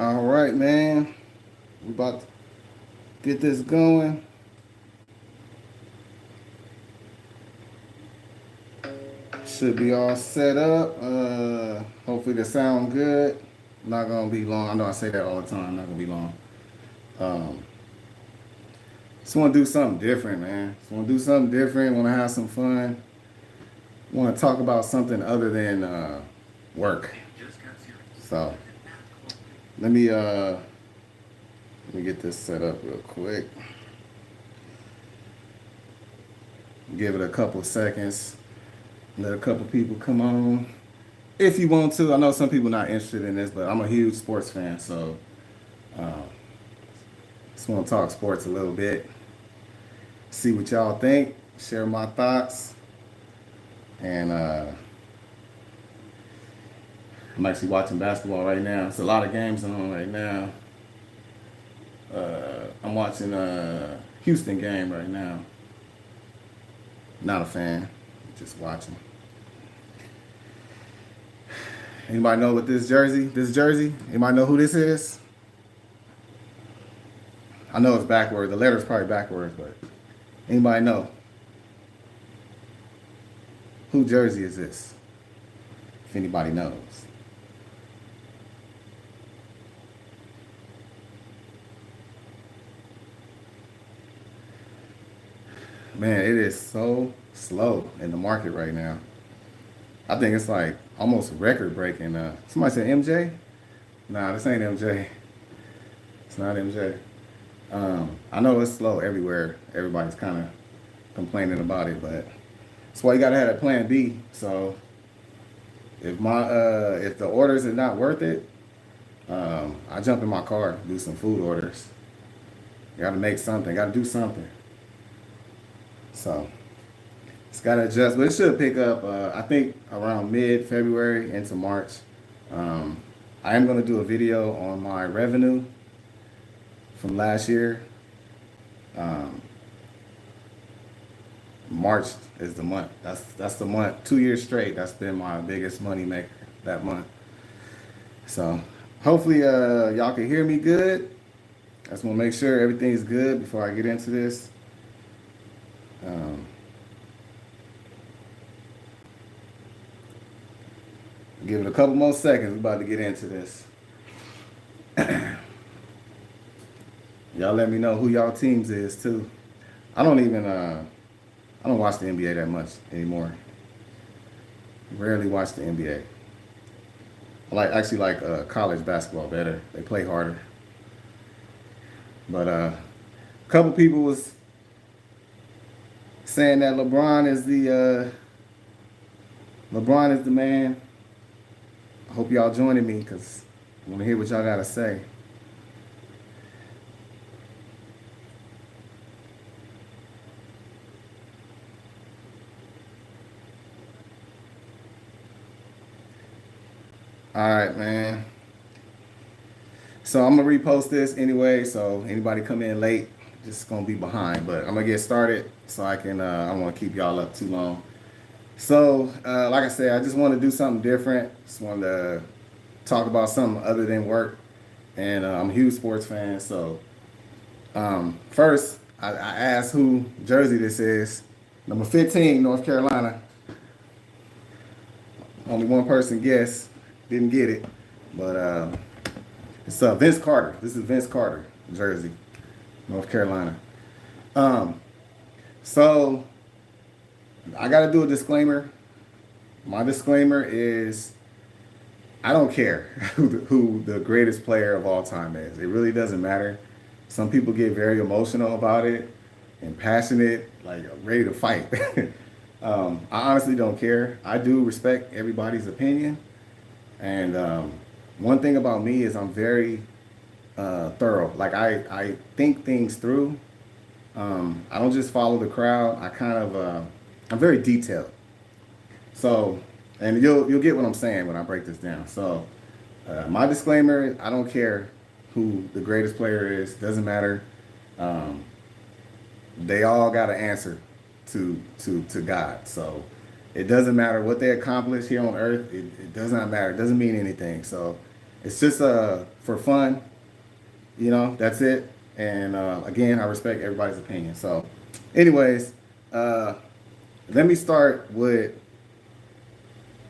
All right, man. We about to get this going. Should be all set up. Hopefully the sound good. Not gonna be long. I know I say that all the time. Not gonna be long. Um, just want to do something different, man. Just want to do something different. Want to have some fun. Want to talk about something other than work. So let me uh, let me get this set up real quick. Give it a couple of seconds. Let a couple people come on. If you want to, I know some people not interested in this, but I'm a huge sports fan, so uh, just want to talk sports a little bit, see what y'all think, share my thoughts, and I'm actually watching basketball right now. It's a lot of games on right now. I'm watching a Houston game right now. Not a fan, just watching. Anybody know what this jersey? This jersey? Anybody know who this is? I know it's backwards. The letter's probably backwards, but anybody know who jersey is this? If anybody knows. Man, it is so slow in the market right now. I think it's like almost record breaking. Somebody said MJ? Nah, this ain't MJ. It's not MJ. I know it's slow everywhere. Everybody's kind of complaining about it, but that's why you gotta have a plan B. So if the orders are not worth it, I jump in my car, do some food orders. Gotta make something. Gotta do something. So it's gotta adjust, but it should pick up. I think around mid February into March. Um, I am gonna do a video on my revenue from last year. Um, March is the month. That's the month. 2 years straight. That's been my biggest money maker that month. So hopefully y'all can hear me good. I just want to make sure everything's good before I get into this. Um, give it a couple more seconds. We're about to get into this. Y'all let me know who y'all teams is too. I don't even I don't watch the NBA that much anymore. Rarely watch the NBA. I actually like college basketball better. They play harder. But a couple people was saying that LeBron is the man. I hope y'all joining me because I want to hear what y'all gotta say. All right, man. So I'm gonna repost this anyway. So anybody come in late, just gonna be behind. But I'm gonna get started so I can. I don't want to keep y'all up too long. So like I said, I just want to do something different. Just wanted to talk about something other than work. And I'm a huge sports fan. So first, I asked who jersey this is. Number 15, North Carolina. Only one person guessed, didn't get it. But it's Vince Carter. This is Vince Carter jersey, North Carolina. Um, so I got to do a disclaimer. My disclaimer is I don't care who the greatest player of all time is. It really doesn't matter. Some people get very emotional about it and passionate, like ready to fight. I honestly don't care. I do respect everybody's opinion. And one thing about me is I'm very thorough. Like I think things through. I don't just follow the crowd. I'm very detailed. So, and you'll get what I'm saying when I break this down. So, my disclaimer: I don't care who the greatest player is. Doesn't matter. Um, they all got to answer to God. So, it doesn't matter what they accomplish here on earth. It does not matter. It doesn't mean anything. So, It's just for fun, that's it. And again, I respect everybody's opinion. So, anyways, uh, let me start with,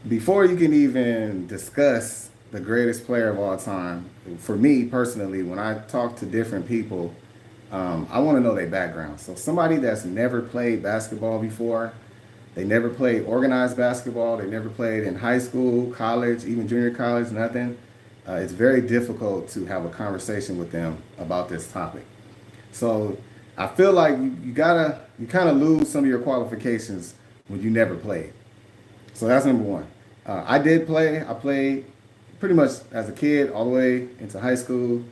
before you can even discuss the greatest player of all time. For me personally, when I talk to different people, I want to know their background. So somebody that's never played basketball before, they never played organized basketball, they never played in high school, college, even junior college, nothing. It's very difficult to have a conversation with them about this topic. So I feel like you kind of lose some of your qualifications when you never played. So that's number one. I did play. I played pretty much as a kid all the way into high school.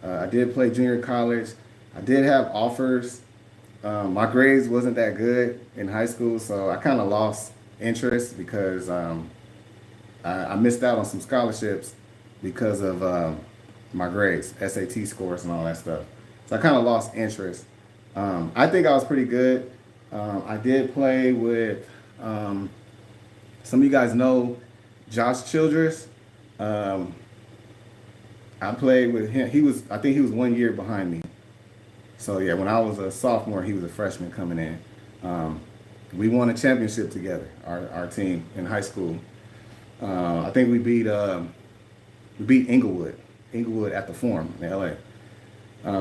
I did play junior college. I did have offers. My grades wasn't that good in high school, so I kind of lost interest because I missed out on some scholarships because of my grades, SAT scores, and all that stuff. So I kind of lost interest. I think I was pretty good. I did play with some of you guys know Josh Childress. I played with him. I think he was 1 year behind me. So yeah, when I was a sophomore, he was a freshman coming in. We won a championship together, our team in high school. I think we beat Inglewood at the Forum in LA.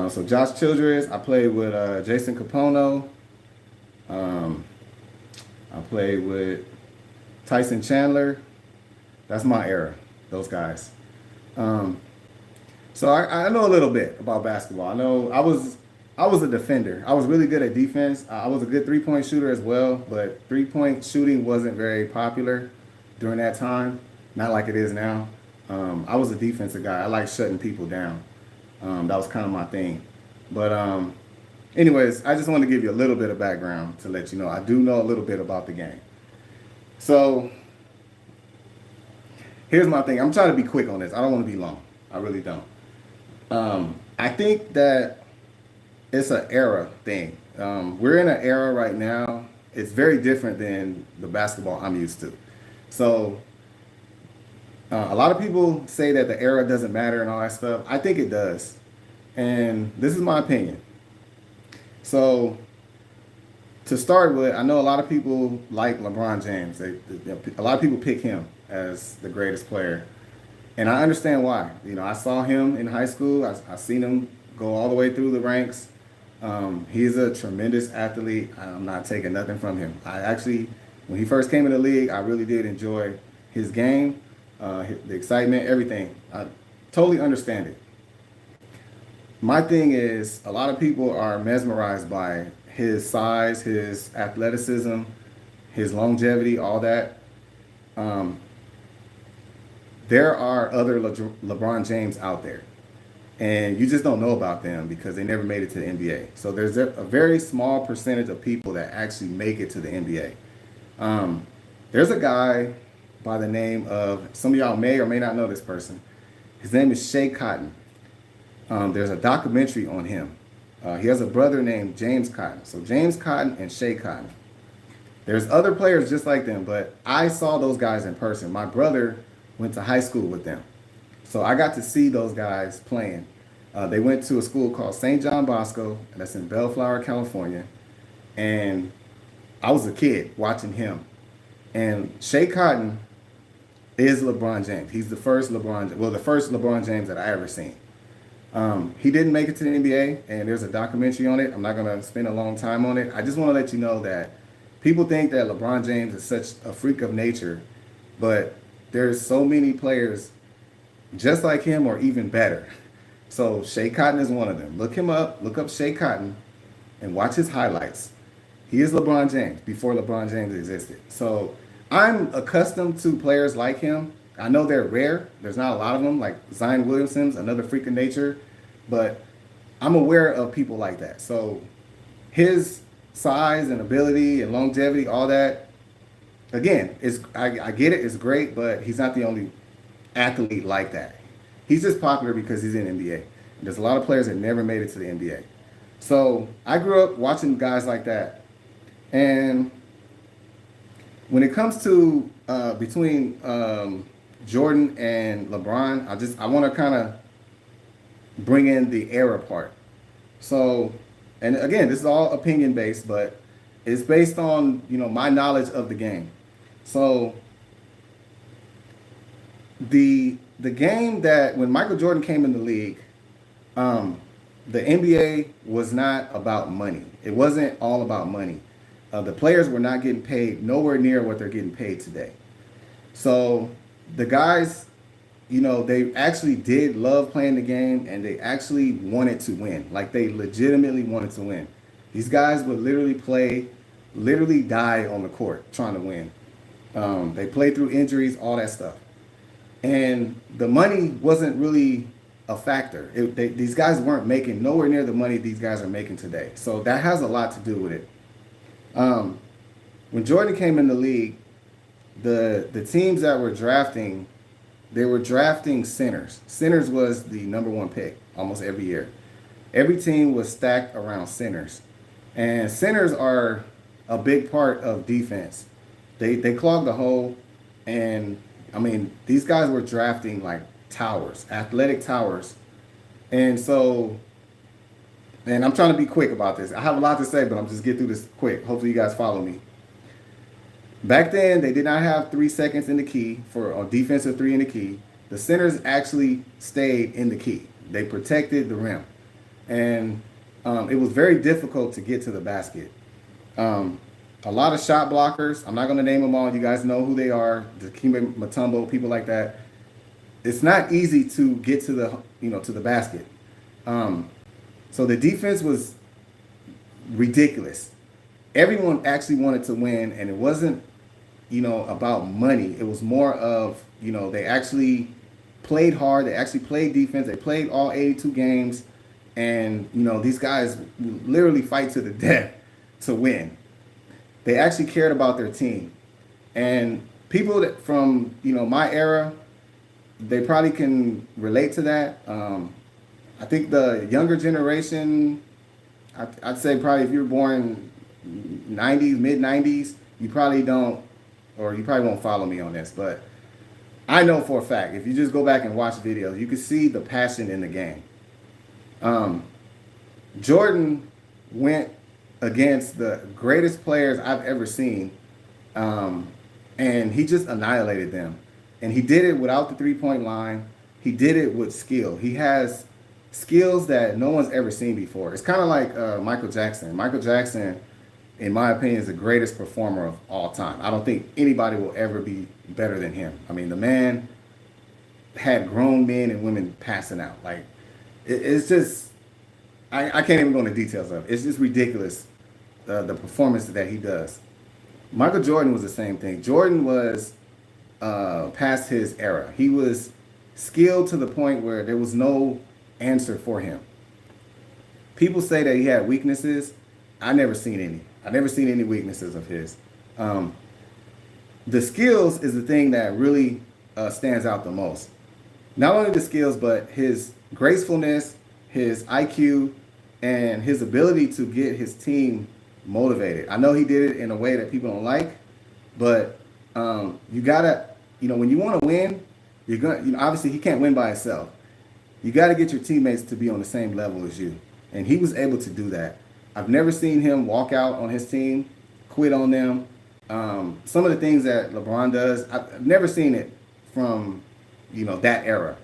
So Josh Childress, I played with Jason Capono. I played with Tyson Chandler. That's my era, those guys. So I know a little bit about basketball. I know I was a defender. I was really good at defense. I was a good three-point shooter as well, but three-point shooting wasn't very popular during that time, not like it is now. I was a defensive guy. I like shutting people down. That was kind of my thing. But anyways, I just want to give you a little bit of background to let you know I do know a little bit about the game. So here's my thing. I'm trying to be quick on this. I don't want to be long. I really don't. I think that it's an era thing. We're in an era right now. It's very different than the basketball I'm used to. So a lot of people say that the era doesn't matter and all that stuff. I think it does. And this is my opinion. So to start with, I know a lot of people like LeBron James. A lot of people pick him as the greatest player. And I understand why. I saw him in high school. I seen him go all the way through the ranks. He's a tremendous athlete. I'm not taking nothing from him. When he first came in the league, I really did enjoy his game, the excitement, everything. I totally understand it. My thing is, a lot of people are mesmerized by his size, his athleticism, his longevity, all that. There are other LeBron James out there, and you just don't know about them because they never made it to the NBA. So there's a very small percentage of people that actually make it to the NBA. There's a guy by the name of, some of y'all may or may not know this person. His name is Shea Cotton. There's a documentary on him. He has a brother named James Cotton. So James Cotton and Shea Cotton. There's other players just like them, but I saw those guys in person. My brother went to high school with them. So I got to see those guys playing. They went to a school called St. John Bosco, and that's in Bellflower, California. And I was a kid watching him. And Shea Cotton is LeBron James. He's the first LeBron James that I ever seen. He didn't make it to the NBA, and there's a documentary on it. I'm not going to spend a long time on it. I just want to let you know that people think that LeBron James is such a freak of nature, but there's so many players just like him or even better. So Shea Cotton is one of them. Look him up, look up Shea Cotton, and watch his highlights. He is LeBron James before LeBron James existed. So I'm accustomed to players like him. I know they're rare. There's not a lot of them, like Zion Williamson's, another freak of nature. But I'm aware of people like that. So his size and ability and longevity, all that, again, I get it, it's great, but he's not the only athlete like that. He's just popular because he's in NBA. And there's a lot of players that never made it to the NBA. So I grew up watching guys like that. And when it comes to between Jordan and LeBron, I want to kind of bring in the era part. So, and again, this is all opinion based, but it's based on my knowledge of the game. So the game that when Michael Jordan came in the league, um, the NBA was not about money. It wasn't all about money. The players were not getting paid nowhere near what they're getting paid today. So the guys, they actually did love playing the game and they actually wanted to win. Like they legitimately wanted to win. These guys would literally die on the court trying to win. They played through injuries, all that stuff. And the money wasn't really a factor. These guys weren't making nowhere near the money these guys are making today. So that has a lot to do with it. When Jordan came in the league, the teams that were drafting, they were drafting centers. Centers was the number one pick almost every year. Every team was stacked around centers. And centers are a big part of defense. They clog the hole. And, I mean, these guys were drafting like towers, athletic towers. And so, and I'm trying to be quick about this. I have a lot to say, but I'm just get through this quick. Hopefully you guys follow me. Back then, they did not have 3 seconds in the key for a defensive three in the key. The centers actually stayed in the key. They protected the rim. And it was very difficult to get to the basket. A lot of shot blockers. I'm not going to name them all. You guys know who they are. Dikembe Mutombo, people like that. It's not easy to get to the basket. So the defense was ridiculous. Everyone actually wanted to win, and it wasn't about money. It was more of they actually played hard. They actually played defense. They played all 82 games, and these guys literally fight to the death to win. They actually cared about their team, and people that from my era, they probably can relate to that. I think the younger generation, I'd say probably if you were born 90s, mid 90s, you probably don't, or you probably won't follow me on this, but I know for a fact, if you just go back and watch videos, you can see the passion in the game. Jordan went against the greatest players I've ever seen, and he just annihilated them. And he did it without the three-point line. He did it with skill. He has skills that no one's ever seen before. It's kind of like Michael Jackson. Michael Jackson, in my opinion, is the greatest performer of all time. I don't think anybody will ever be better than him. I mean, the man had grown men and women passing out. Like, it's just, I can't even go into details of it. It's just ridiculous, the performance that he does. Michael Jordan was the same thing. Jordan was past his era. He was skilled to the point where there was no answer for him. People say that he had weaknesses. I never seen any. I never seen any weaknesses of his. The skills is the thing that really stands out the most. Not only the skills, but his gracefulness, his IQ, and his ability to get his team motivated. I know he did it in a way that people don't like, but you gotta, when you want to win, you're gonna, obviously he can't win by himself. You got to get your teammates to be on the same level as you, and he was able to do that. I've never seen him walk out on his team, quit on them. Some of the things that LeBron does, I've never seen it from, that era.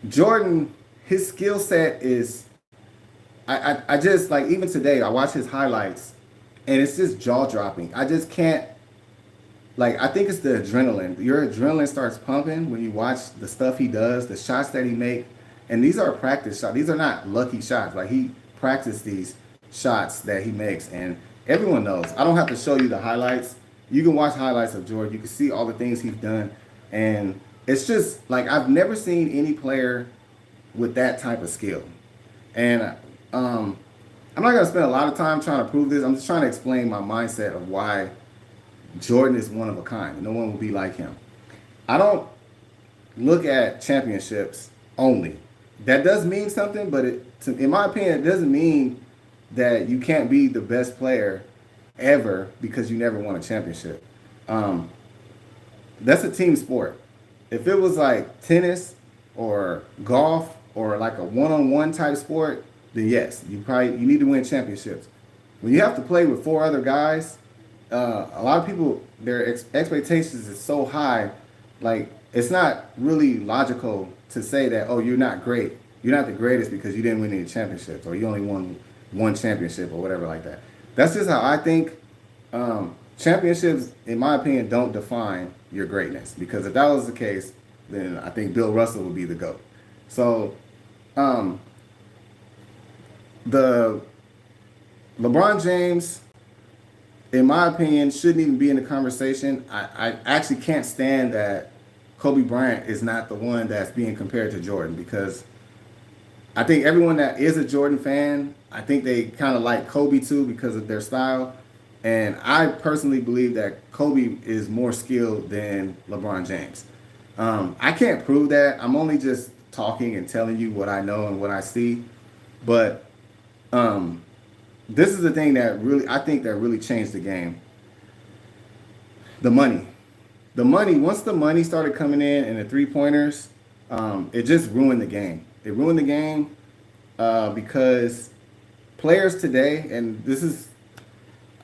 Jordan, his skill set is, I just, like, even today, I watch his highlights, and it's just jaw-dropping. I just can't, like, I think it's the adrenaline. Your adrenaline starts pumping when you watch the stuff he does, the shots that he makes. And these are practice shots. These are not lucky shots. Like, he practiced these shots that he makes, and everyone knows. I don't have to show you the highlights. You can watch highlights of Jordan. You can see all the things he's done. And it's just, like, I've never seen any player with that type of skill. And I'm not going to spend a lot of time trying to prove this. I'm just trying to explain my mindset of why Jordan is one of a kind. No one will be like him. I don't look at championships only. That does mean something, but in my opinion, it doesn't mean that you can't be the best player ever because you never won a championship. That's a team sport. If it was like tennis or golf or like a one-on-one type sport, then yes, you need to win championships. When you have to play with four other guys, a lot of people their expectations is so high, like it's not really logical to say that you're not great, you're not the greatest because you didn't win any championships or you only won one championship or whatever like that. That's just how I think. Championships, in my opinion, don't define your greatness because if that was the case, then I think Bill Russell would be the GOAT. So, um, the LeBron James, in my opinion, shouldn't even be in the conversation. I actually can't stand that Kobe Bryant is not the one that's being compared to Jordan because I think everyone that is a Jordan fan, I think they kind of like Kobe too because of their style. And I personally believe that Kobe is more skilled than LeBron James. I can't prove that. I'm only just talking and telling you what I know and what I see. But this is the thing that I think that really changed the game. The money. Once the money started coming in and the three-pointers, it just ruined the game. It ruined the game because players today, and this is,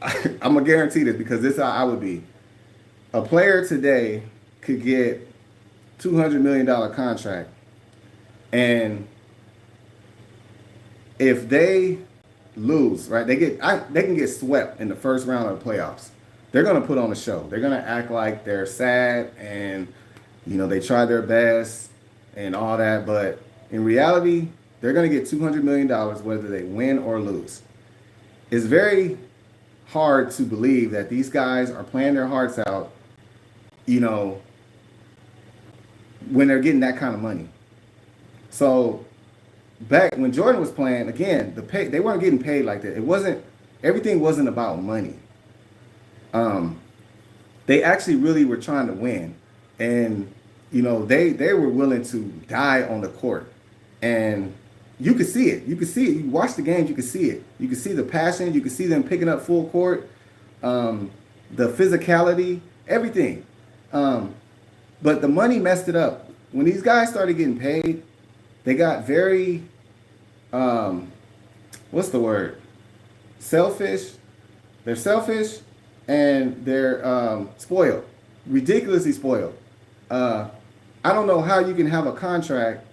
I'm going to guarantee this because this is how I would be. A player today could get $200 million contract, and if they lose, right, they can get swept in the first round of the playoffs. They're going to put on a show. They're going to act like they're sad and, they tried their best and all that. But in reality, they're going to get $200 million whether they win or lose. It's very hard to believe that these guys are playing their hearts out, when they're getting that kind of money. So back when Jordan was playing, again, they weren't getting paid like that. Everything wasn't about money. They actually really were trying to win, and they were willing to die on the court, and you could see it. You watch the games, you could see it. You could see the passion. You could see them picking up full court, the physicality, everything. But the money messed it up. When these guys started getting paid, they got very, what's the word? Selfish. They're selfish and they're spoiled, ridiculously spoiled. I don't know how you can have a contract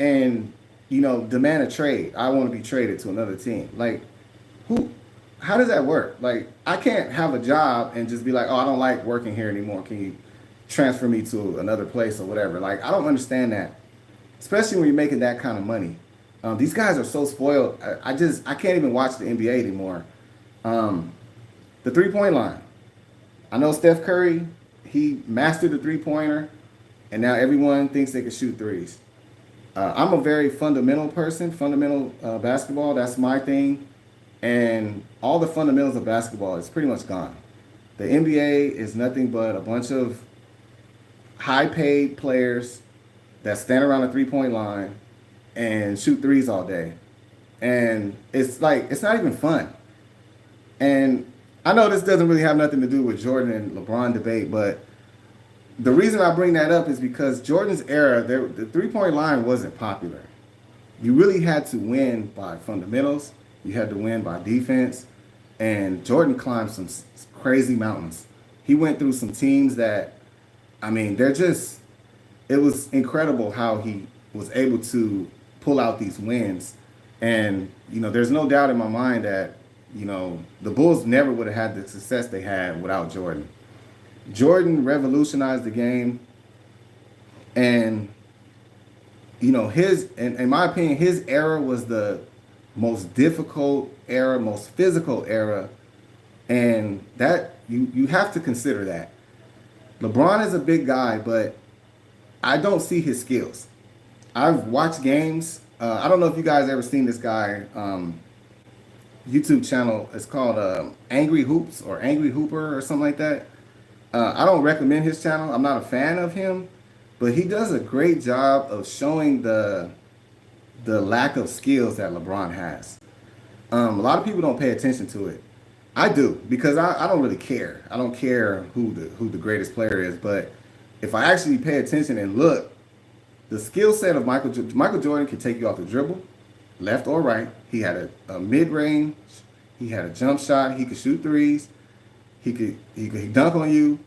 and, demand a trade. I want to be traded to another team. Like, how does that work? Like, I can't have a job and just be like, I don't like working here anymore. Can you transfer me to another place or whatever? Like, I don't understand that, especially when you're making that kind of money. These guys are so spoiled. I can't even watch the NBA anymore. The three-point line. I know Steph Curry, he mastered the three-pointer, and now everyone thinks they can shoot threes. I'm a very fundamental person, basketball. That's my thing. And all the fundamentals of basketball is pretty much gone. The NBA is nothing but a bunch of high-paid players that stand around the three-point line and shoot threes all day. And it's not even fun. And I know this doesn't really have nothing to do with Jordan and LeBron debate, but the reason I bring that up is because Jordan's era, the three-point line wasn't popular. You really had to win by fundamentals. You had to win by defense. And Jordan climbed some crazy mountains. He went through some teams that, it was incredible how he was able to pull out these wins. And, there's no doubt in my mind that, the Bulls never would have had the success they had without Jordan. Jordan revolutionized the game. And, in my opinion, his era was the most difficult era, most physical era. And that, you have to consider that. LeBron is a big guy, but I don't see his skills. I've watched games. I don't know if you guys ever seen this guy, YouTube channel. It's called Angry Hoops or Angry Hooper or something like that. I don't recommend his channel. I'm not a fan of him, but he does a great job of showing the lack of skills that LeBron has. A lot of people don't pay attention to it. I do, because I don't really care. I don't care who the greatest player is, but if I actually pay attention and look, the skill set of Michael Jordan could take you off the dribble, left or right. He had a mid range. He had a jump shot. He could shoot threes. He could dunk on you.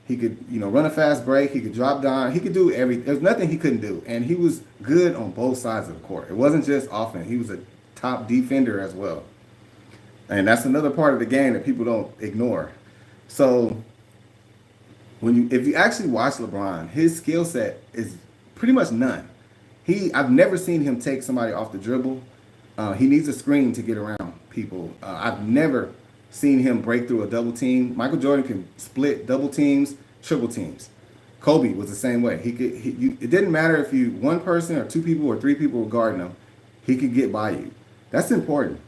He could, run a fast break. He could drop down. He could do everything. There's nothing he couldn't do. And he was good on both sides of the court. It wasn't just offense. He was a top defender as well. And that's another part of the game that people don't ignore. So if you actually watch LeBron, his skill set is pretty much none. I've never seen him take somebody off the dribble. He needs a screen to get around people. I've never seen him break through a double team. Michael Jordan can split double teams, triple teams. Kobe was the same way. It didn't matter if one person or two people or three people were guarding him. He could get by you. That's important.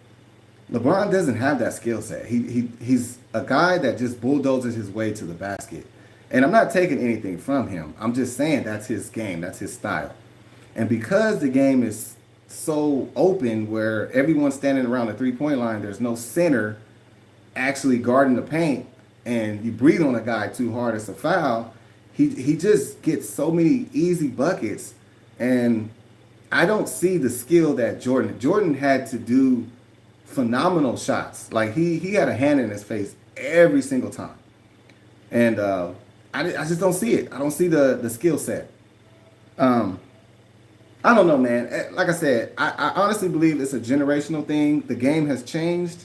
LeBron doesn't have that skill set. He's a guy that just bulldozes his way to the basket. And I'm not taking anything from him. I'm just saying that's his game. That's his style. And because the game is so open where everyone's standing around the three-point line, there's no center actually guarding the paint, and you breathe on a guy too hard, it's a foul. He just gets so many easy buckets, and I don't see the skill that Jordan had to do phenomenal shots. Like he had a hand in his face every single time, and I just don't see it. I don't see the skill set. I don't know, man. Like I said, I honestly believe it's a generational thing. The game has changed.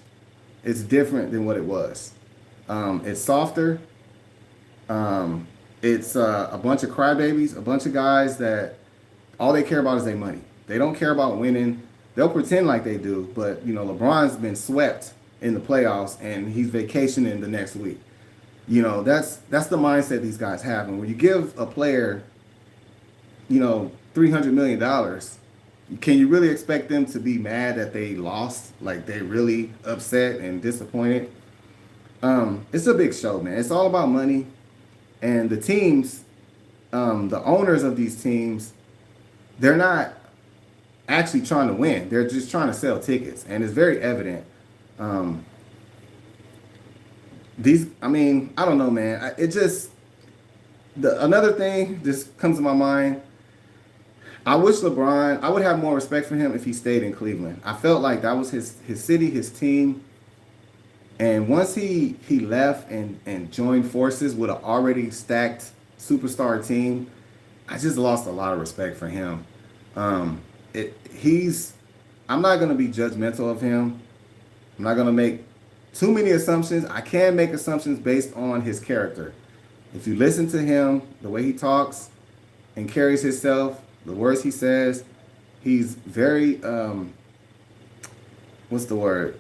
It's different than what it was. It's softer. It's a bunch of crybabies, a bunch of guys that all they care about is their money. They don't care about winning. They'll pretend like they do, but LeBron's been swept in the playoffs and he's vacationing the next week. That's the mindset these guys have. And when you give a player, $300 million, can you really expect them to be mad that they lost? Like they're really upset and disappointed? It's a big show, man. It's all about money. And the teams, the owners of these teams, they're not actually trying to win. They're just trying to sell tickets. And it's very evident. I don't know, man. Another thing just comes to my mind. I wish I would have more respect for him if he stayed in Cleveland. I felt like that was his city, his team. And once he left and joined forces with an already stacked superstar team, I just lost a lot of respect for him. I'm not going to be judgmental of him. I'm not going to make too many assumptions. I can make assumptions based on his character. If you listen to him, the way he talks and carries himself, the words he says, he's very, what's the word?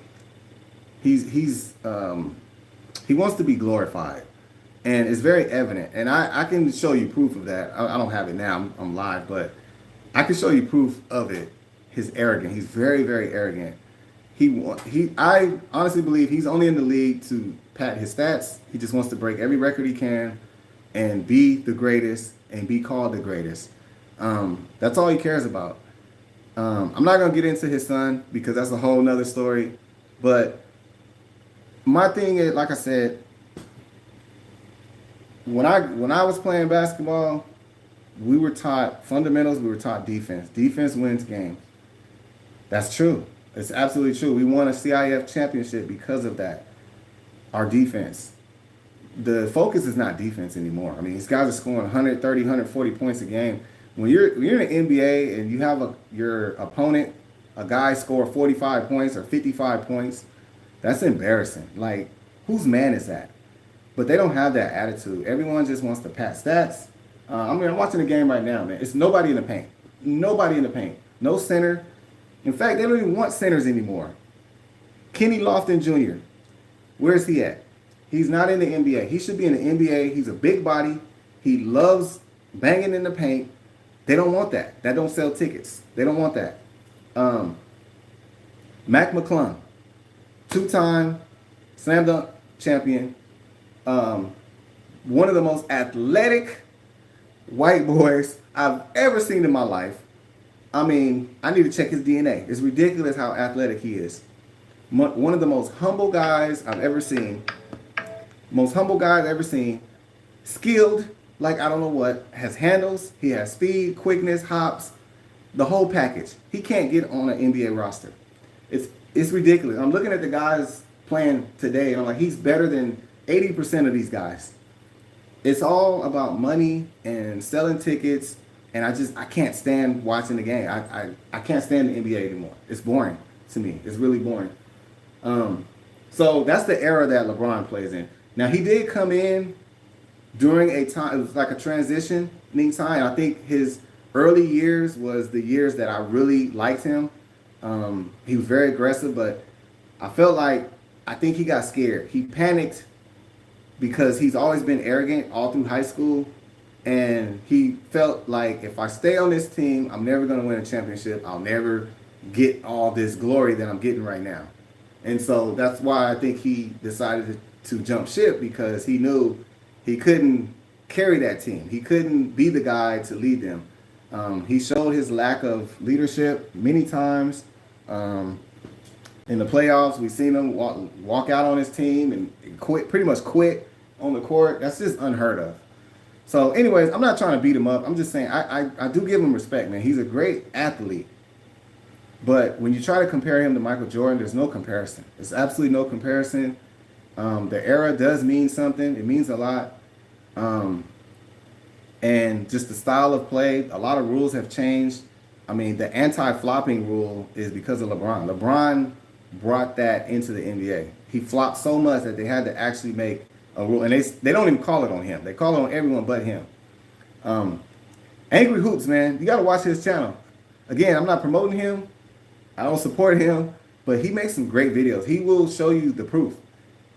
He wants to be glorified. And it's very evident. And I can show you proof of that. I don't have it now. I'm live, but I can show you proof of it. His arrogance. He's very, very arrogant. I honestly believe he's only in the league to pat his stats. He just wants to break every record he can and be the greatest and be called the greatest. That's all he cares about. I'm not going to get into his son because that's a whole nother story. But my thing is, like I said, when I was playing basketball, we were taught fundamentals. We were taught defense. Defense wins games. That's true. It's absolutely true. We won a CIF championship because of that. Our defense. The focus is not defense anymore. I mean, these guys are scoring 130, 140 points a game. When you're in the NBA and you have your opponent, a guy score 45 points or 55 points, that's embarrassing. Like, whose man is that? But they don't have that attitude. Everyone just wants to pat stats. I'm watching the game right now, man. It's nobody in the paint. Nobody in the paint. No center. In fact, they don't even want centers anymore. Kenny Lofton Jr., where's he at? He's not in the NBA. He should be in the NBA. He's a big body. He loves banging in the paint. They don't want that. That don't sell tickets. They don't want that. Mac McClung, two-time slam dunk champion. One of the most athletic white boys I've ever seen in my life. I mean, I need to check his DNA. It's ridiculous how athletic he is. One of the most humble guys I've ever seen. Most humble guy I've ever seen. Skilled, like I don't know what. Has handles. He has speed, quickness, hops, the whole package. He can't get on an NBA roster. It's ridiculous. I'm looking at the guys playing today, and I'm like, he's better than 80% of these guys. It's all about money and selling tickets, and I can't stand watching the game. I can't stand the NBA anymore. It's boring to me. It's really boring. So that's the era that LeBron plays in. Now he did come in during a time, it was like a transitioning time. I think his early years was the years that I really liked him. He was very aggressive, but I felt like I think he got scared. He panicked because he's always been arrogant all through high school, and he felt like if I stay on this team, I'm never going to win a championship. I'll never get all this glory that I'm getting right now. And so that's why I think he decided to jump ship, because he knew he couldn't carry that team. He couldn't be the guy to lead them. He showed his lack of leadership many times. In the playoffs, we've seen him walk out on his team and quit, pretty much quit on the court. That's just unheard of. So anyways, I'm not trying to beat him up. I'm just saying I do give him respect, man. He's a great athlete. But when you try to compare him to Michael Jordan, there's no comparison. There's absolutely no comparison. The era does mean something. It means a lot. And just the style of play, a lot of rules have changed. I mean, the anti-flopping rule is because of LeBron. LeBron brought that into the NBA. He flopped so much that they had to actually make a rule. And they don't even call it on him. They call it on everyone but him. Angry Hoops, man. You got to watch his channel. Again, I'm not promoting him. I don't support him. But he makes some great videos. He will show you the proof.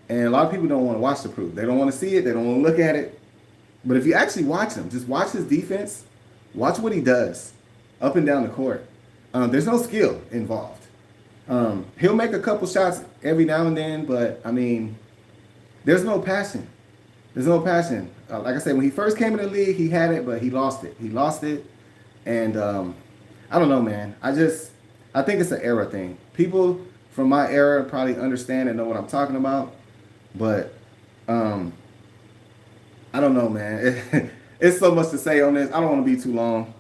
And a lot of people don't want to watch the proof. They don't want to see it. They don't want to look at it. But if you actually watch him, just watch his defense. Watch what he does up and down the court. There's no skill involved. He'll make a couple shots every now and then, but I mean, there's no passion. There's no passion. Like I said, when he first came in the league, he had it, but he lost it. He lost it, and I don't know, man. I think it's an era thing. People from my era probably understand and know what I'm talking about, but I don't know, man. It's so much to say on this. I don't want to be too long.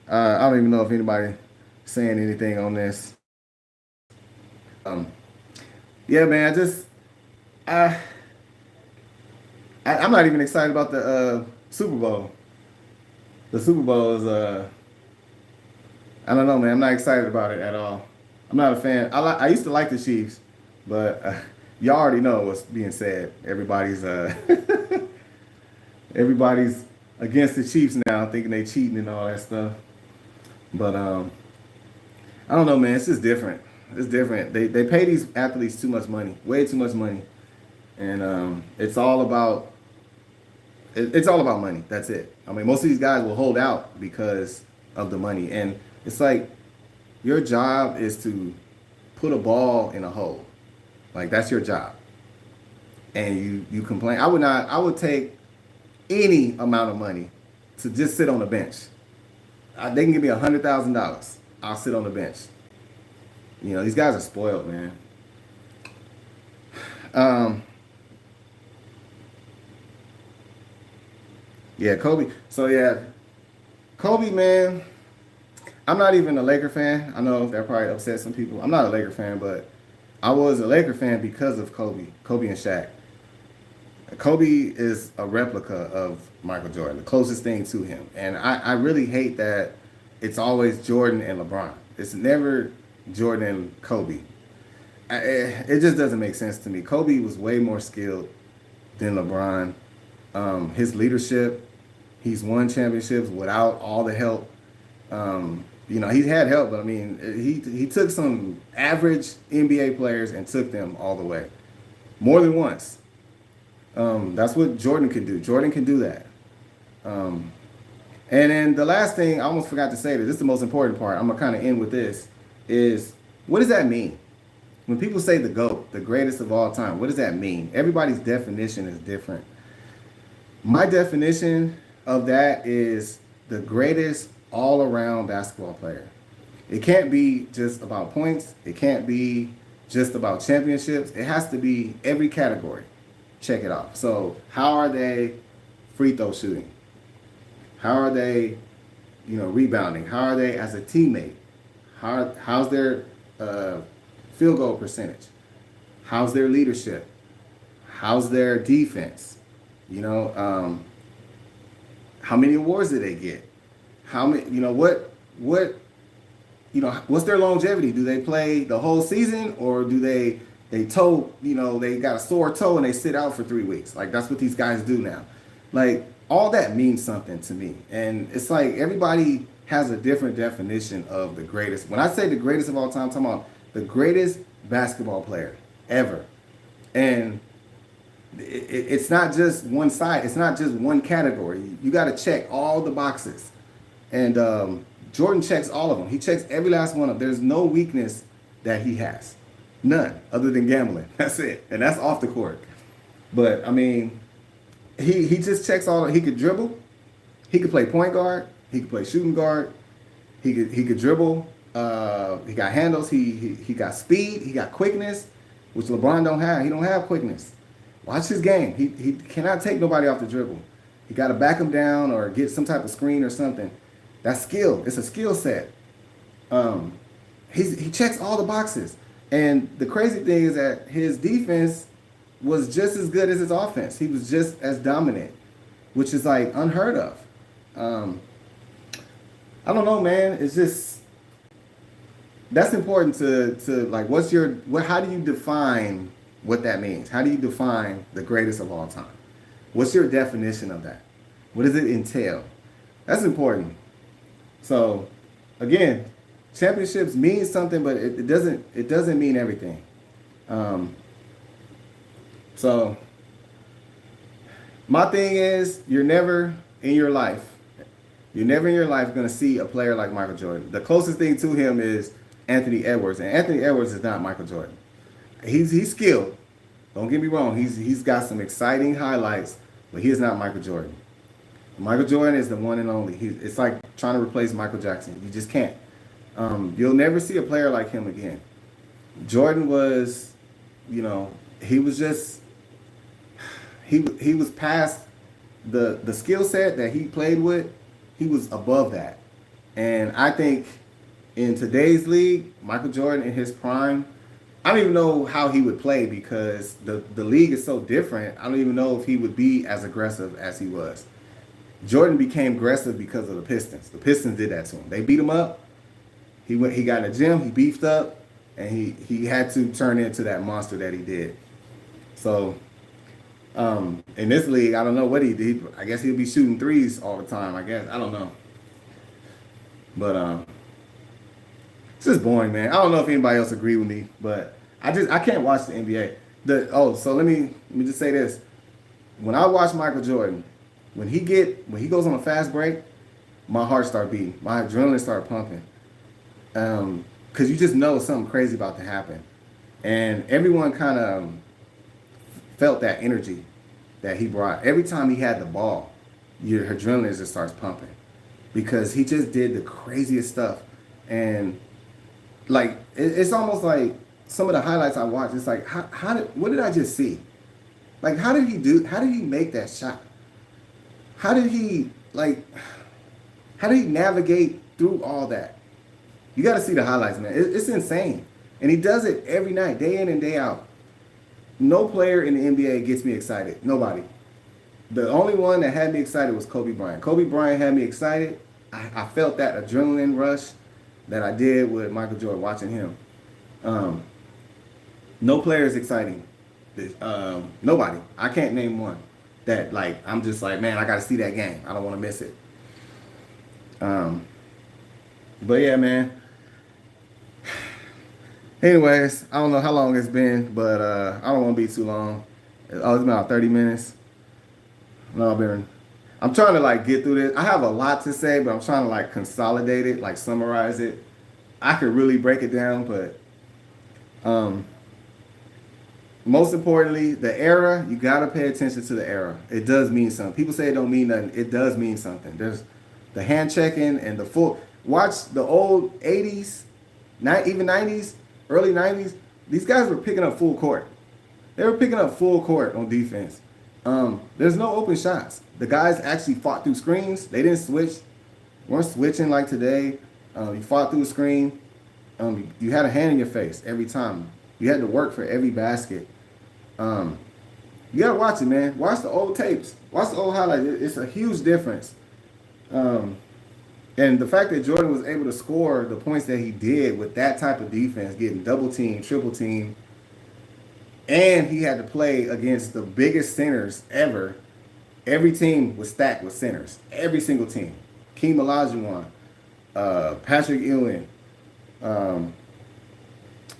I don't even know if anybody saying anything on this. Yeah, man. I'm not even excited about the Super Bowl. The Super Bowl is I don't know, man. I'm not excited about it at all. I'm not a fan. I used to like the Chiefs, but y'all already know what's being said. Everybody's everybody's against the Chiefs now, thinking they cheating and all that stuff. But I don't know, man. It's just different. It's different. They pay these athletes too much money, way too much money, and it's all about money. That's it. I mean, most of these guys will hold out because of the money, and it's like your job is to put a ball in a hole. Like, that's your job, and you complain. I would take any amount of money to just sit on the bench. They can give me $100,000. I'll sit on the bench. You know, these guys are spoiled, man. Yeah, Kobe. So yeah, Kobe, man. I'm not even a Laker fan. I know that probably upsets some people. I'm not a Laker fan, but I was a Laker fan because of Kobe and Shaq. Kobe is a replica of Michael Jordan, the closest thing to him. And I really hate that it's always Jordan and LeBron. It's never Jordan and Kobe. It just doesn't make sense to me. Kobe was way more skilled than LeBron. His leadership, he's won championships without all the help. You know, he's had help, but I mean, he took some average NBA players and took them all the way. More than once. That's what Jordan can do. Jordan can do that. And then the last thing, I almost forgot to say this is the most important part. I'm going to kind of end with this, is what does that mean? When people say the GOAT, the greatest of all time, what does that mean? Everybody's definition is different. My definition of that is the greatest all-around basketball player. It can't be just about points. It can't be just about championships. It has to be every category. Check it out. So how are they free throw shooting? How are they, rebounding? How are they as a teammate? How's their field goal percentage? How's their leadership? How's their defense? How many awards did they get? How many? What's their longevity? Do they play the whole season, or do they toe? They got a sore toe and they sit out for 3 weeks. Like that's what these guys do now. Like all that means something to me, and it's like everybody has a different definition of the greatest. When I say the greatest of all time, I'm talking about the greatest basketball player ever, and it's not just one side. It's not just one category. You got to check all the boxes, and Jordan checks all of them. He checks every last one of them. There's no weakness that he has, none other than gambling. That's it, and that's off the court. But I mean, he just checks all. He could dribble. He could play point guard. He could play shooting guard. He could dribble. He got handles. He got speed. He got quickness, which LeBron don't have. He don't have quickness. Watch his game. He cannot take nobody off the dribble. He got to back him down or get some type of screen or something. That's skill. It's a skill set. He checks all the boxes. And the crazy thing is that his defense was just as good as his offense. He was just as dominant, which is like unheard of. I don't know, man. It's just that's important to like. How do you define what that means? How do you define the greatest of all time? What's your definition of that? What does it entail? That's important. So, again, championships mean something, but it doesn't mean everything. So, my thing is, you're never in your life going to see a player like Michael Jordan. The closest thing to him is Anthony Edwards, and Anthony Edwards is not Michael Jordan. He's skilled. Don't get me wrong. He's got some exciting highlights, but he is not Michael Jordan. Michael Jordan is the one and only. It's like trying to replace Michael Jackson. You just can't. You'll never see a player like him again. Jordan was, he was just he was past the skill set that he played with. He was above that, and I think in today's league, Michael Jordan in his prime, I don't even know how he would play because the league is so different. I don't even know if he would be as aggressive as he was. Jordan became aggressive because of the Pistons. The Pistons did that to him. They beat him up. He got in the gym, he beefed up, and he had to turn into that monster that he did. So in this league, I don't know what he did. I guess he'll be shooting threes all the time, I guess. I don't know. But it's just boring, man. I don't know if anybody else agree with me, but I can't watch the NBA. So let me just say this. When I watch Michael Jordan, when he goes on a fast break, my heart start beating. My adrenaline start pumping. Because you just know something crazy about to happen. And everyone kind of felt that energy that he brought. Every time he had the ball, your adrenaline just starts pumping. Because he just did the craziest stuff. And like it's almost like some of the highlights I watched, it's like what did I just see? Like how did he make that shot? How did he navigate through all that? You got to see the highlights, man. It's insane. And he does it every night, day in and day out. No player in the NBA gets me excited. Nobody. The only one that had me excited was Kobe Bryant. Kobe Bryant had me excited. I felt that adrenaline rush that I did with Michael Jordan watching him. No player is exciting. Nobody. I can't name one that I'm just like, man, I got to see that game. I don't want to miss it. But yeah, man. Anyways, I don't know how long it's been, but I don't want to be too long. It's been about 30 minutes. I'm trying to get through this. I have a lot to say, but I'm trying to consolidate it, summarize it. I could really break it down, but most importantly, the era, you got to pay attention to the era. It does mean something. People say it don't mean nothing. It does mean something. There's the hand checking and the full. Watch the old 80s, even 90s, early 90s. These guys were picking up full court. They were picking up full court on defense. There's no open shots. The guys actually fought through screens. They didn't switch. Weren't switching like today. You fought through a screen. You had a hand in your face every time. You had to work for every basket. You gotta watch it, man. Watch the old tapes. Watch the old highlights. It's a huge difference. And the fact that Jordan was able to score the points that he did with that type of defense, getting double team, triple team, and he had to play against the biggest centers ever. Every team was stacked with centers. Every single team. Keem Olajuwon, Patrick Ewing,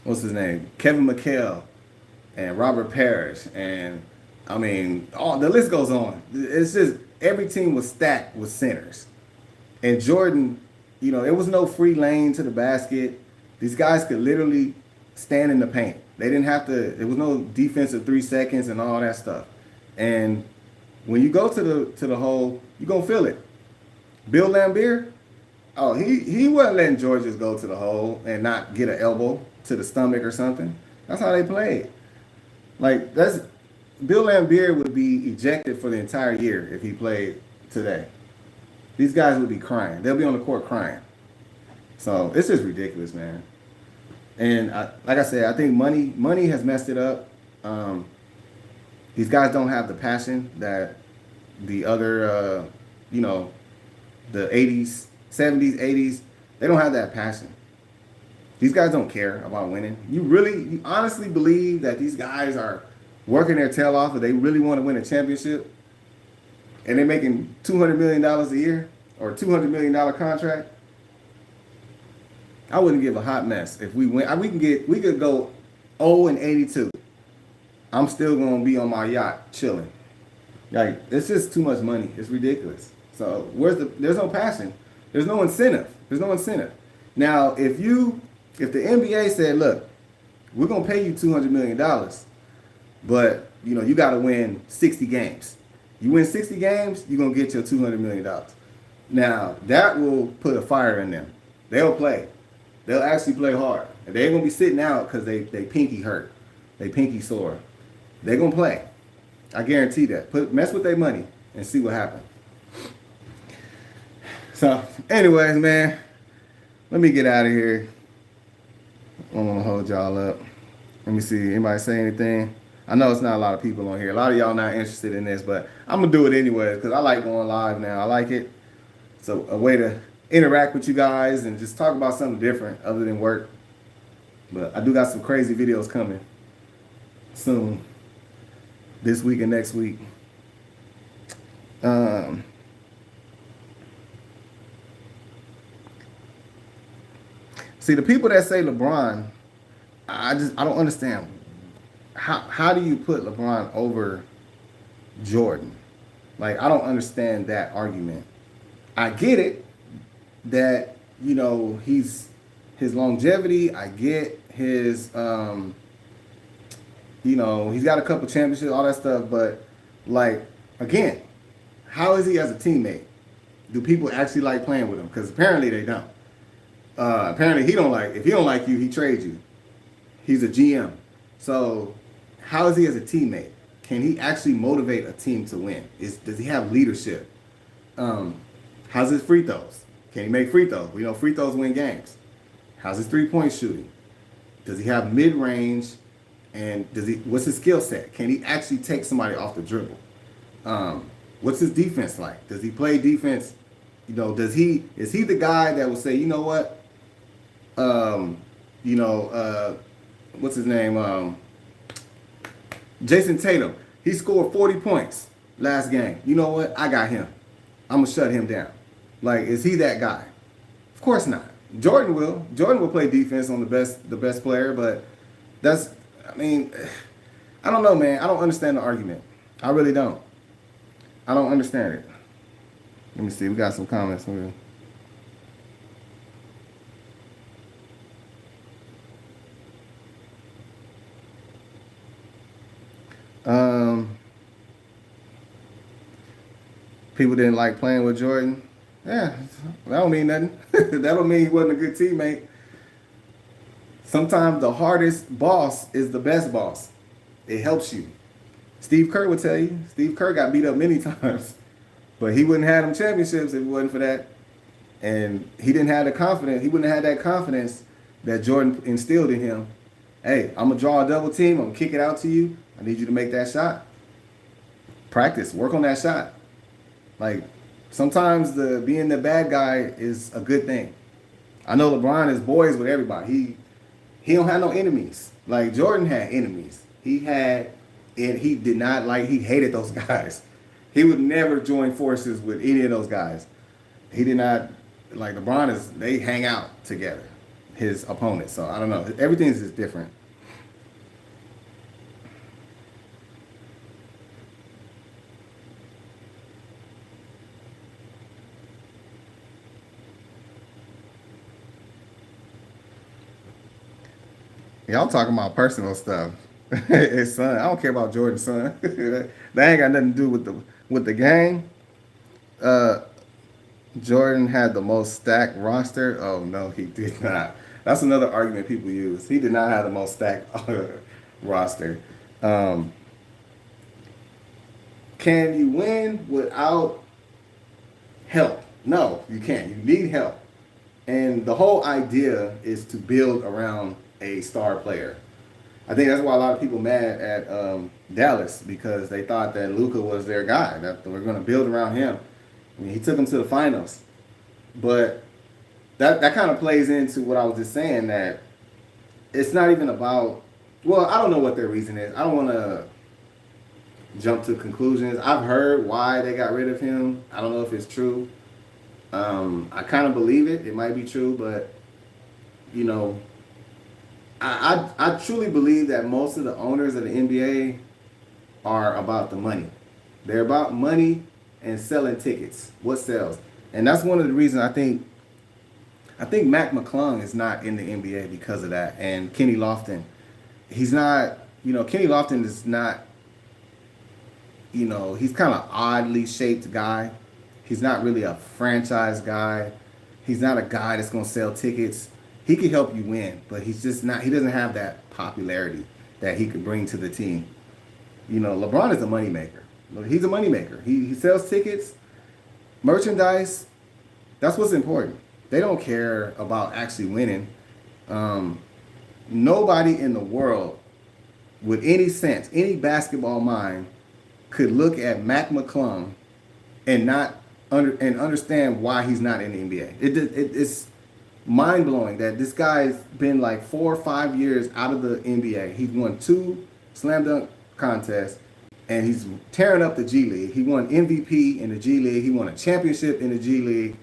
what's his name? Kevin McHale, and Robert Parrish, and I mean, the list goes on. It's just every team was stacked with centers. And Jordan, there was no free lane to the basket. These guys could literally stand in the paint. They didn't have to, there was no defensive 3 seconds and all that stuff. And when you go to the hole, you're going to feel it. Bill Laimbeer, he wasn't letting Georges go to the hole and not get an elbow to the stomach or something. That's how they played. Like, Bill Laimbeer would be ejected for the entire year if he played today. These guys would be crying. They'll be on the court crying. So it's just ridiculous, man. And like I said, I think money has messed it up. These guys don't have the passion that the other, the 80s, 70s, 80s, they don't have that passion. These guys don't care about winning. You honestly believe that these guys are working their tail off, if they really want to win a championship, and they're making $200 million a year or a $200 million contract? I wouldn't give a hot mess if we win. We could go 0-82. I'm still gonna be on my yacht chilling. Like, it's just too much money. It's ridiculous. So there's no passion. There's no incentive. Now, if the NBA said, look, we're gonna pay you $200 million, but you got to win 60 games. You win 60 games, you're gonna get your $200 million. Now that will put a fire in them. They'll play. They'll actually play hard. And they ain't gonna be sitting out because they pinky hurt, they pinky sore. They're gonna play. I guarantee that. Mess with their money and see what happens. So, anyways, man, let me get out of here. I don't want to hold y'all up. Let me see. Anybody say anything? I know it's not a lot of people on here. A lot of y'all not interested in this, but I'm gonna do it anyway because I like going live now. I like it. It's a way to interact with you guys and just talk about something different other than work. But I do got some crazy videos coming soon, this week and next week. See, the people that say LeBron, I don't understand. How do you put LeBron over Jordan? Like, I don't understand that argument. I get it that, his longevity, I get his, he's got a couple championships, all that stuff, but, like, again, how is he as a teammate? Do people actually like playing with him? Because apparently they don't. Apparently if he don't like you, he trades you. He's a GM. So how is he as a teammate? Can he actually motivate a team to win? Does he have leadership? How's his free throws? Can he make free throws? We know free throws win games. How's his three-point shooting? Does he have mid-range? And what's his skill set? Can he actually take somebody off the dribble? What's his defense like? Does he play defense? Is he the guy that will say, you know what? What's his name? Jason Tatum. He scored 40 points last game. You know what? I got him. I'm going to shut him down. Like, is he that guy? Of course not. Jordan will. Jordan will play defense on the best player, but I don't know, man. I don't understand the argument. I really don't. I don't understand it. Let me see. We got some comments from you. People didn't like playing with Jordan. Yeah, that don't mean nothing. That don't mean he wasn't a good teammate. Sometimes the hardest boss is the best boss. It helps you. Steve Kerr would tell you. Steve Kerr got beat up many times, but he wouldn't have them championships if it wasn't for that. And he didn't have the confidence. He wouldn't have had that confidence that Jordan instilled in him. Hey, I'm gonna draw a double team. I'm gonna kick it out to you. I need you to make that shot. Practice. Work on that shot. Like sometimes the being the bad guy is a good thing. I know LeBron is boys with everybody. He don't have no enemies. Like Jordan had enemies. He had, and he did not like. He hated those guys. He would never join forces with any of those guys. He did not like LeBron is. They hang out together, his opponents. So I don't know. Everything is just different. Y'all talking about personal stuff. His son. I don't care about Jordan's son. That ain't got nothing to do with the game. Uh, Jordan had the most stacked roster. Oh no, he did not. That's another argument people use. He did not have the most stacked roster. Um, can you win without help? No, you can't. You need help. And the whole idea is to build around a star player. I think that's why a lot of people mad at Dallas because they thought that Luka was their guy, that we're going to build around him. I mean, he took them to the finals. But that kind of plays into what I was just saying, that it's not even about, well, I don't know what their reason is. I don't want to jump to conclusions. I've heard why they got rid of him. I don't know if it's true. I kind of believe it. It might be true, but, you know, I truly believe that most of the owners of the NBA are about the money. They're about money and selling tickets. What sells? And that's one of the reasons I think Mac McClung is not in the NBA because of that. And Kenny Lofton, he's not, Kenny Lofton is not, he's kind of oddly shaped guy. He's not really a franchise guy. He's not a guy that's going to sell tickets. He could help you win, but he's just not, he doesn't have that popularity that he could bring to the team. LeBron is a moneymaker. He's a moneymaker. He sells tickets, merchandise. That's what's important. They don't care about actually winning. Nobody in the world with any sense, any basketball mind, could look at Mac McClung and understand why he's not in the NBA. It's mind blowing that this guy's been like 4 or 5 years out of the NBA. He's won 2 slam dunk contests, and he's tearing up the G League. He won MVP in the G League. He won a championship in the G League,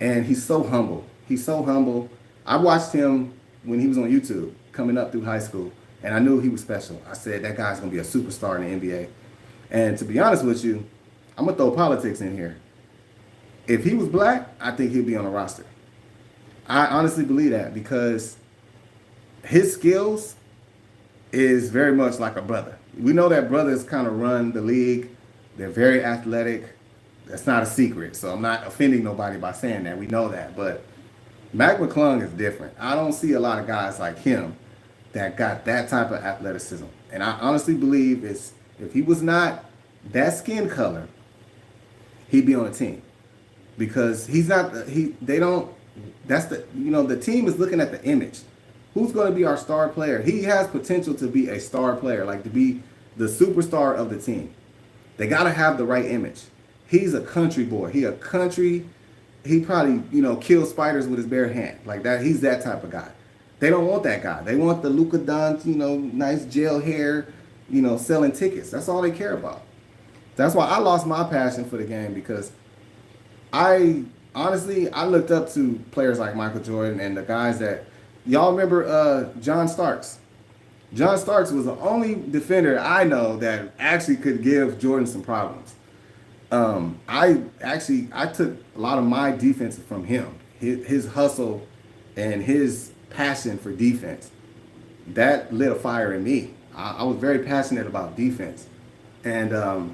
and he's so humble. He's so humble. I watched him when he was on YouTube coming up through high school, and I knew he was special. I said, that guy's gonna be a superstar in the NBA. And to be honest with you, I'm gonna throw politics in here. If he was black, I think he'd be on the roster. I honestly believe that because his skills is very much like a brother. We know that brothers kind of run the league. They're very athletic. That's not a secret. So I'm not offending nobody by saying that. We know that. But Mac McClung is different. I don't see a lot of guys like him that got that type of athleticism. And I honestly believe if he was not that skin color, he'd be on a team. Because he's not, the team is looking at the image. Who's going to be our star player? He has potential to be a star player, like to be the superstar of the team. They got to have the right image. He's a country boy. He probably, kills spiders with his bare hand. Like that, he's that type of guy. They don't want that guy. They want the Luka Doncic, nice gel hair, selling tickets. That's all they care about. That's why I lost my passion for the game, because I looked up to players like Michael Jordan and the guys that, y'all remember John Starks. John Starks was the only defender I know that actually could give Jordan some problems. I took a lot of my defense from him. His hustle and his passion for defense, that lit a fire in me. I was very passionate about defense. And I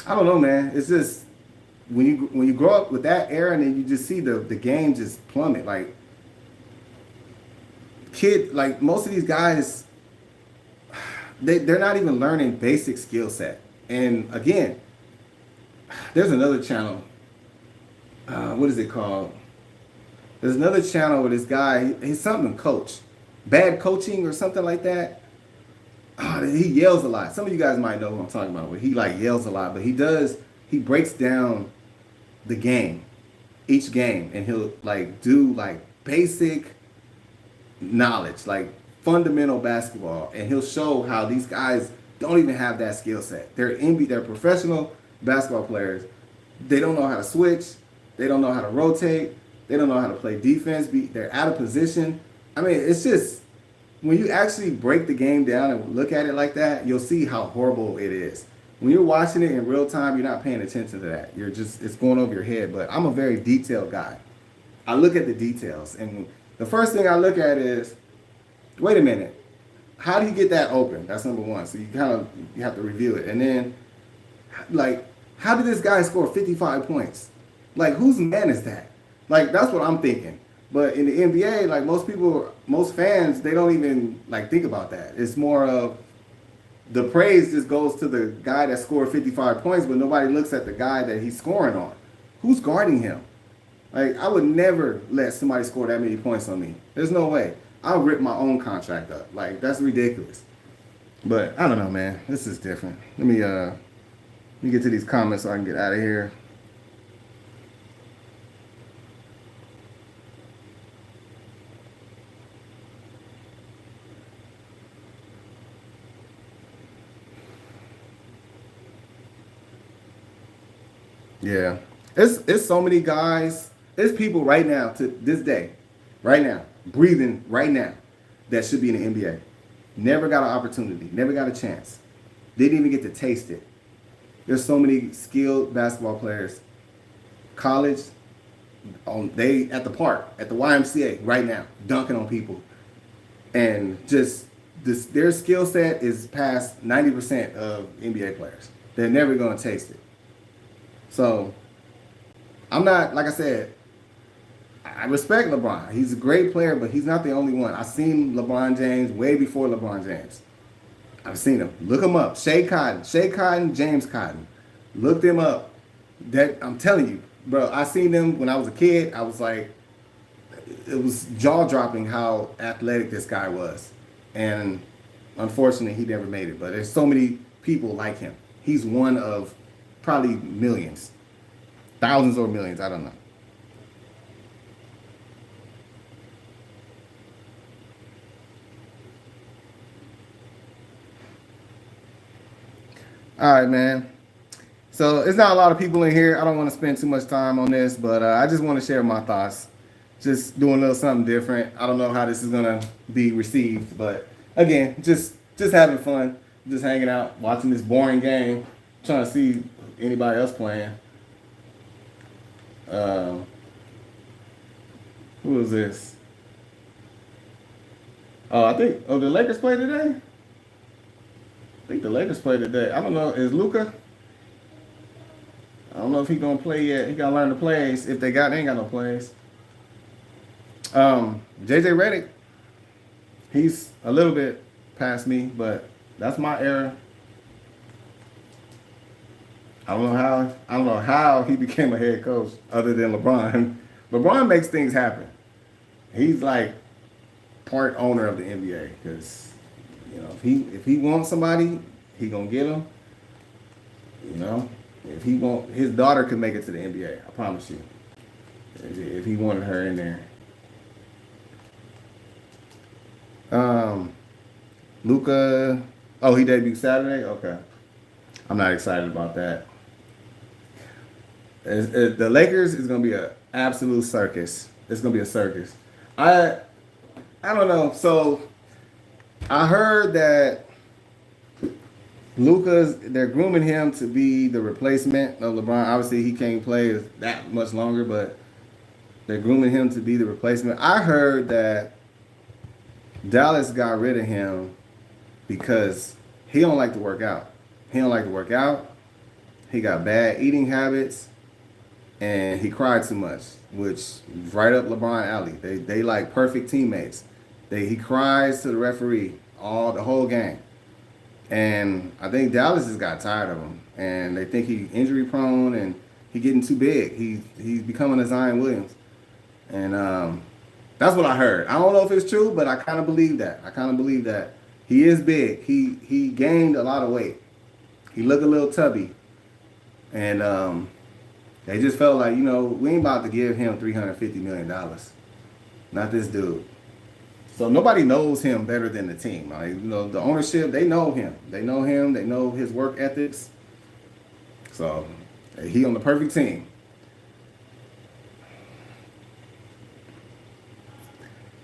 don't know, man. It's just, when you grow up with that era, and then you just see the game just plummet. Like most of these guys, they're not even learning basic skill set. And again, there's another channel. What is it called? There's another channel with this guy. He's something coach, bad coaching or something like that. He yells a lot. Some of you guys might know what I'm talking about. But he like yells a lot. But he breaks down the game, each game, and he'll like do like basic knowledge, like fundamental basketball, and he'll show how these guys don't even have that skill set. They're professional basketball players. They don't know how to switch. They don't know how to rotate. They don't know how to play defense. They're out of position. I mean, it's just when you actually break the game down and look at it like that, you'll see how horrible it is. When you're watching it in real time, you're not paying attention to that. It's going over your head. But I'm a very detailed guy. I look at the details, and the first thing I look at is, wait a minute, how did he get that open? That's number one. So you have to review it, and then like, how did this guy score 55 points? Like, whose man is that? Like, that's what I'm thinking. But in the NBA, like most fans, they don't even like think about that. It's more of the praise just goes to the guy that scored 55 points, but nobody looks at the guy that he's scoring on. Who's guarding him? Like, I would never let somebody score that many points on me. There's no way. I'll rip my own contract up. Like, that's ridiculous. But I don't know, man. This is different. Let me get to these comments so I can get out of here. Yeah. It's so many guys. There's people right now to this day, right now, breathing right now, that should be in the NBA. Never got an opportunity, never got a chance. Didn't even get to taste it. There's so many skilled basketball players, college, they at the park, at the YMCA right now, dunking on people. And just their skill set is past 90% of NBA players. They're never going to taste it. So I'm not, like I said, I respect LeBron. He's a great player, but he's not the only one. I've seen LeBron James way before LeBron James. I've seen him. Look him up. Shea Cotton, James Cotton. Look them up. That I'm telling you, bro. I seen them when I was a kid. I was like, it was jaw dropping how athletic this guy was, and unfortunately, he never made it. But there's so many people like him. He's one of probably millions, thousands or millions. I don't know. All right, man. So it's not a lot of people in here. I don't want to spend too much time on this, but I just want to share my thoughts. Just doing a little something different. I don't know how this is gonna be received, but again, just having fun, just hanging out, watching this boring game, trying to see anybody else playing. Who is this? Oh, the Lakers play today? I think the Lakers play today. I don't know. Is Luka? I don't know if he's gonna play yet. He gotta learn the plays. If they ain't got no plays. JJ Redick, he's a little bit past me, but that's my era. I don't know how he became a head coach other than LeBron. LeBron makes things happen. He's like part owner of the NBA because if he wants somebody, he gonna get him. If he want, his daughter could make it to the NBA. I promise you. If he wanted her in there. Luka. Oh, he debuted Saturday. Okay. I'm not excited about that. The Lakers is gonna be an absolute circus. It's gonna be a circus. I don't know. So I heard that they're grooming him to be the replacement of LeBron. Obviously, he can't play that much longer, but they're grooming him to be the replacement. I heard that Dallas got rid of him because he don't like to work out. He don't like to work out. He got bad eating habits, and he cried too much, which is right up LeBron alley. They like perfect teammates. He cries to the referee the whole game. And I think Dallas has got tired of him, and they think he injury prone and he getting too big. He's becoming a Zion Williams, and that's what I heard. I don't know if it's true, but I kind of believe that. I kind of believe that he is big. He gained a lot of weight. He looked a little tubby, and they just felt like, we ain't about to give him $350 million. Not this dude. So nobody knows him better than the team. Like, the ownership, they know him. They know him. They know his work ethics. So he on the perfect team.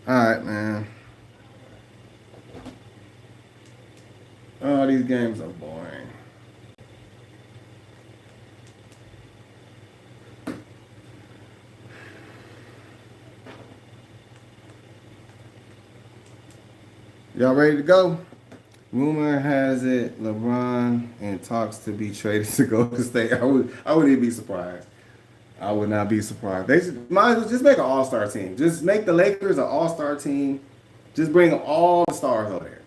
All right, man. Oh, these games are boring. Y'all ready to go? Rumor has it LeBron in talks to be traded to Golden State. I wouldn't even be surprised. I would not be surprised. They might as well just make an all-star team. Just make the Lakers an all-star team. Just bring all the stars over there.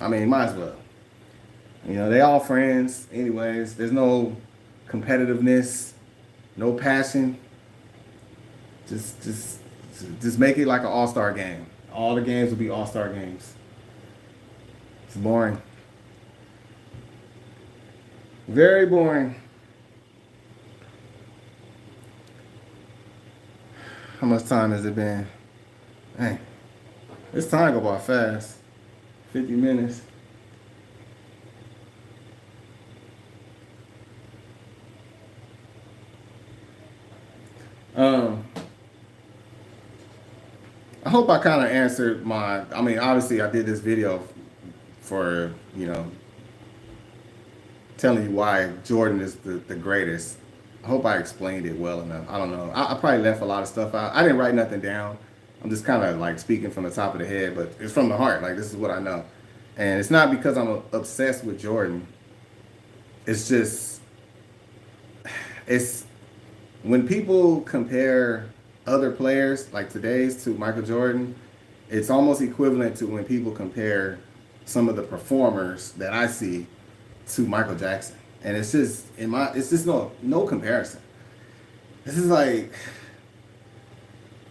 I mean, might as well. They all friends anyways. There's no competitiveness, no passion. Just make it like an all-star game. All the games will be all-star games. It's boring. Very boring. How much time has it been? Dang. This time go by fast. 50 minutes. I hope I kind of answered obviously I did this video for, telling you why Jordan is the greatest. I hope I explained it well enough. I don't know. I probably left a lot of stuff out. I didn't write nothing down. I'm just kind of like speaking from the top of the head, but it's from the heart. Like, this is what I know. And it's not because I'm obsessed with Jordan. It's just, it's when people compare other players like today's to Michael Jordan, it's almost equivalent to when people compare some of the performers that I see to Michael Jackson. And it's just no comparison. This is like,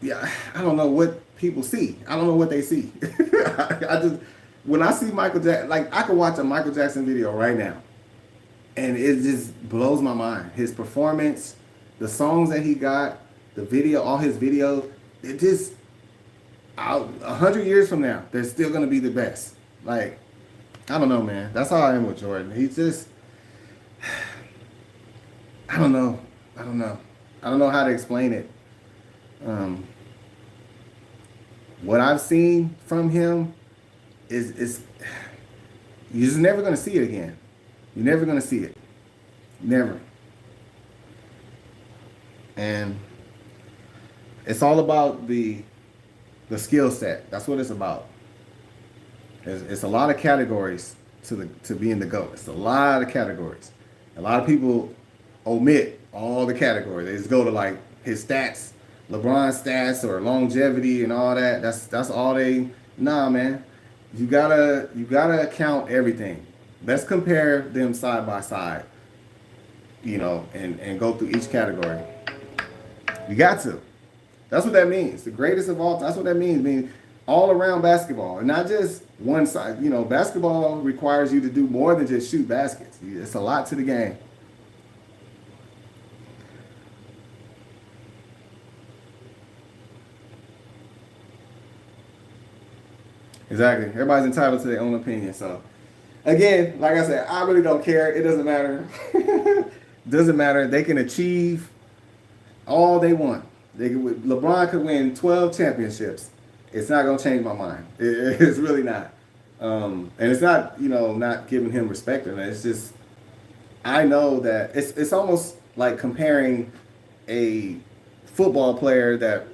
yeah, I don't know what people see. I don't know what they see. When I see Michael Jackson, like, I could watch a Michael Jackson video right now and it just blows my mind. His performance, the songs that he got, the video, all his videos, it just, 100 years from now, they're still going to be the best. Like, I don't know, man. That's how I am with Jordan. He's just, I don't know. I don't know how to explain it. What I've seen from him is you're just never going to see it again. You're never going to see it. Never. And it's all about the skill set. That's what it's about. It's a lot of categories to being the GOAT. It's a lot of categories. A lot of people omit all the categories. They just go to like his stats, LeBron's stats or longevity and all that. That's all they. Nah, man. You gotta count everything. Let's compare them side by side. And go through each category. You got to. That's what that means. The greatest of all. That's what that means. I mean, all around basketball, and not just one side. Basketball requires you to do more than just shoot baskets. It's a lot to the game. Exactly. Everybody's entitled to their own opinion. So, again, like I said, I really don't care. It doesn't matter. Doesn't matter. They can achieve all they want. LeBron could win 12 championships. It's not going to change my mind. It's really not. And it's not, not giving him respect. And it's just, I know that it's almost like comparing a football player that,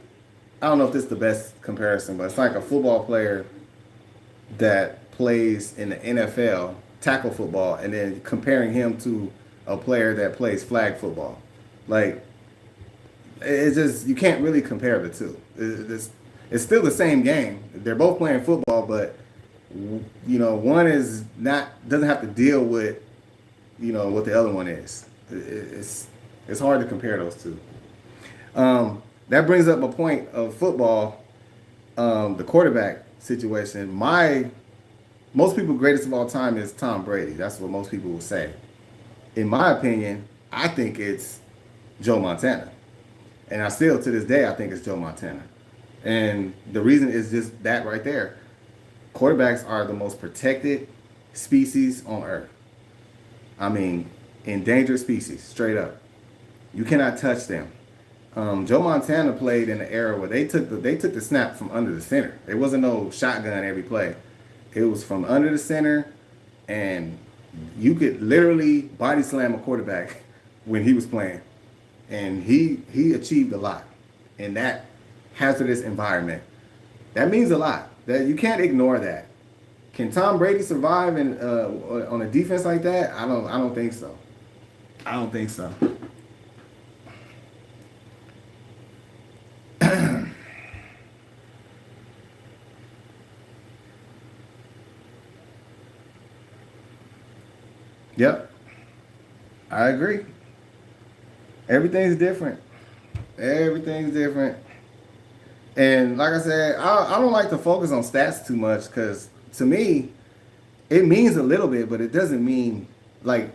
I don't know if this is the best comparison, but it's like a football player that plays in the NFL, tackle football, and then comparing him to a player that plays flag football. Like, it's just, you can't really compare the two. It's still the same game. They're both playing football, but one is not doesn't have to deal with what the other one is. It's hard to compare those two. That brings up a point of football, the quarterback situation. Most people greatest of all time is Tom Brady. That's what most people will say. In my opinion, I think it's Joe Montana. And I still, to this day, I think it's Joe Montana. And the reason is just that right there. Quarterbacks are the most protected species on earth. I mean, endangered species, straight up. You cannot touch them. Joe Montana played in an era where they took the snap from under the center. There wasn't no shotgun every play. It was from under the center, and you could literally body slam a quarterback when he was playing. And he achieved a lot in that hazardous environment. That means a lot. That you can't ignore that. Can Tom Brady survive on a defense like that? I don't think so. I don't think so. Yep. I agree. Everything's different. Everything's different. And like I said, I don't like to focus on stats too much because to me, it means a little bit, but it doesn't mean like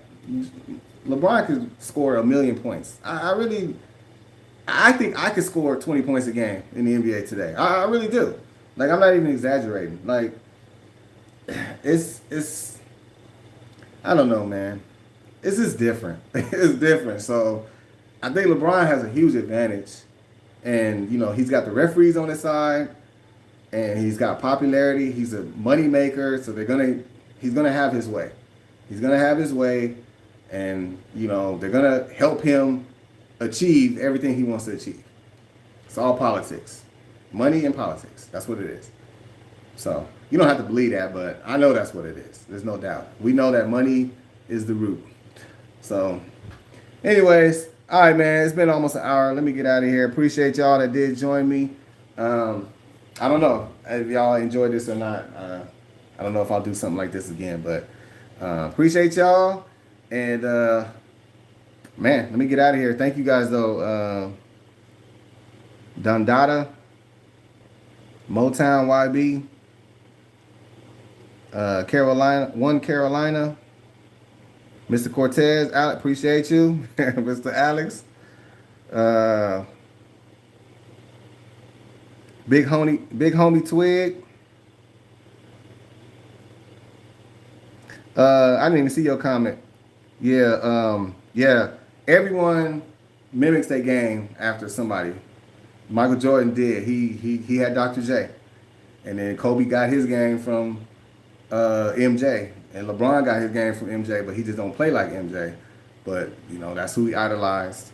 LeBron could score 1,000,000 points. I think I could score 20 points a game in the NBA today. I really do. Like I'm not even exaggerating. Like it's I don't know, man. It's just different. It's different. So I think LeBron has a huge advantage. And, he's got the referees on his side. And he's got popularity. He's a money maker. So he's gonna have his way. He's gonna have his way. And, they're gonna help him achieve everything he wants to achieve. It's all politics. Money and politics. That's what it is. So you don't have to believe that, but I know that's what it is. There's no doubt. We know that money is the root. So anyways, all right, man. It's been almost an hour. Let me get out of here. Appreciate y'all that did join me. I don't know if y'all enjoyed this or not. I don't know if I'll do something like this again, but appreciate y'all. And man, let me get out of here. Thank you guys though. Dundada, Motown YB, Carolina, Mr. Cortez, appreciate you, Mr. Alex, Big homie Twig. I didn't even see your comment. Yeah. Everyone mimics their game after somebody. Michael Jordan did. He had Dr. J, and then Kobe got his game from MJ, and LeBron got his game from MJ, but he just don't play like MJ. But that's who he idolized.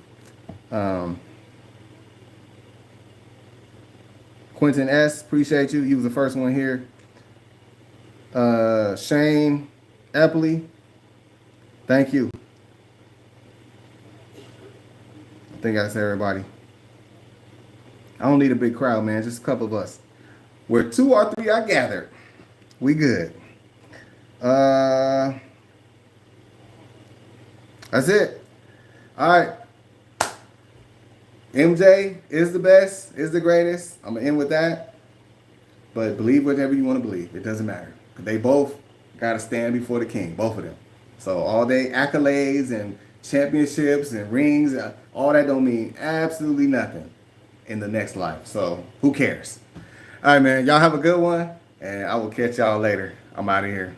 Quentin S, appreciate you. He was the first one here. Shane Epley, thank you. I think that's everybody. I don't need a big crowd, man. Just a couple of us. Where 2 or 3 are gathered, we good. That's it. All right. MJ is the best, is the greatest. I'm going to end with that. But believe whatever you want to believe. It doesn't matter. They both got to stand before the king, both of them. So all they accolades and championships and rings, all that don't mean absolutely nothing in the next life. So who cares? All right, man. Y'all have a good one, and I will catch y'all later. I'm out of here.